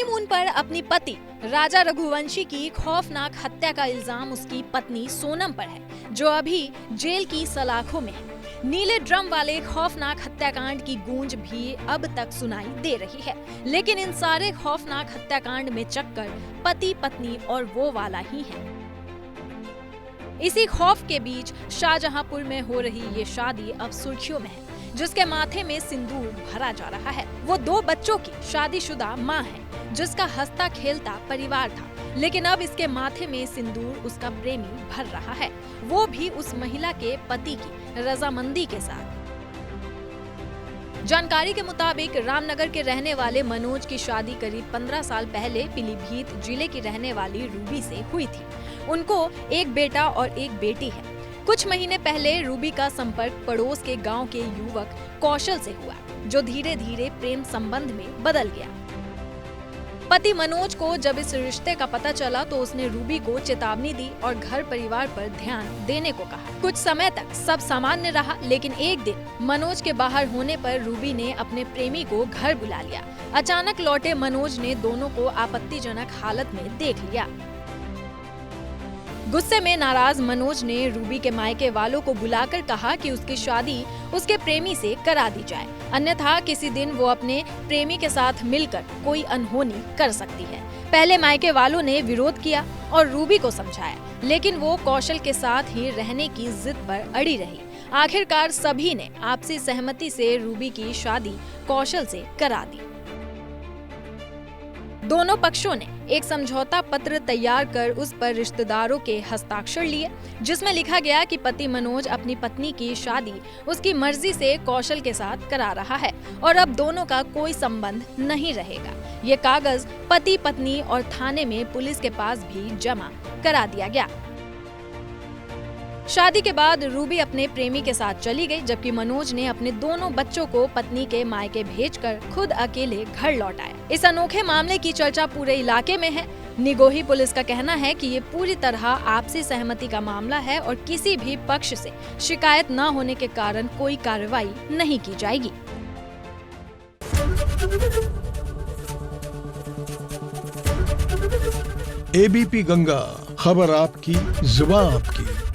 Honeymoon पर अपनी पति राजा रघुवंशी की खौफनाक हत्या का इल्जाम उसकी पत्नी सोनम पर है, जो अभी जेल की सलाखों में है। नीले ड्रम वाले खौफनाक हत्याकांड की गूंज भी अब तक सुनाई दे रही है, लेकिन इन सारे खौफनाक हत्याकांड में चक्कर पति पत्नी और वो वाला ही है। इसी खौफ के बीच शाहजहांपुर में हो रही ये शादी अब सुर्खियों में है, जिसके माथे में सिंदूर भरा जा रहा है। वो 2 बच्चों की शादीशुदा मां है, जिसका हंसता खेलता परिवार था, लेकिन अब इसके माथे में सिंदूर उसका प्रेमी भर रहा है, वो भी उस महिला के पति की रजामंदी के साथ। जानकारी के मुताबिक रामनगर के रहने वाले मनोज की शादी करीब 15 साल पहले पीलीभीत जिले की रहने वाली रूबी से हुई थी। उनको एक बेटा और एक बेटी है। कुछ महीने पहले रूबी का संपर्क पड़ोस के गांव के युवक कौशल से हुआ, जो धीरे धीरे प्रेम संबंध में बदल गया। पति मनोज को जब इस रिश्ते का पता चला तो उसने रूबी को चेतावनी दी और घर परिवार पर ध्यान देने को कहा। कुछ समय तक सब सामान्य रहा, लेकिन एक दिन मनोज के बाहर होने पर रूबी ने अपने प्रेमी को घर बुला लिया। अचानक लौटे मनोज ने दोनों को आपत्तिजनक हालत में देख लिया। गुस्से में नाराज मनोज ने रूबी के मायके वालों को बुलाकर कहा कि उसकी शादी उसके प्रेमी से करा दी जाए, अन्यथा किसी दिन वो अपने प्रेमी के साथ मिलकर कोई अनहोनी कर सकती है। पहले मायके वालों ने विरोध किया और रूबी को समझाया, लेकिन वो कौशल के साथ ही रहने की जिद पर अड़ी रही। आखिरकार सभी ने आपसी सहमति से रूबी की शादी कौशल से करा दी। दोनों पक्षों ने एक समझौता पत्र तैयार कर उस पर रिश्तेदारों के हस्ताक्षर लिए, जिसमें लिखा गया कि पति मनोज अपनी पत्नी की शादी उसकी मर्जी से कौशल के साथ करा रहा है और अब दोनों का कोई संबंध नहीं रहेगा। ये कागज पति पत्नी और थाने में पुलिस के पास भी जमा करा दिया गया। शादी के बाद रूबी अपने प्रेमी के साथ चली गई, जबकि मनोज ने अपने दोनों बच्चों को पत्नी के मायके भेजकर खुद अकेले घर लौट आया। इस अनोखे मामले की चर्चा पूरे इलाके में है। निगोही पुलिस का कहना है कि ये पूरी तरह आपसी सहमति का मामला है और किसी भी पक्ष से शिकायत न होने के कारण कोई कार्रवाई नहीं की जाएगी। एबीपी गंगा, खबर आपकी, जुबान आपकी।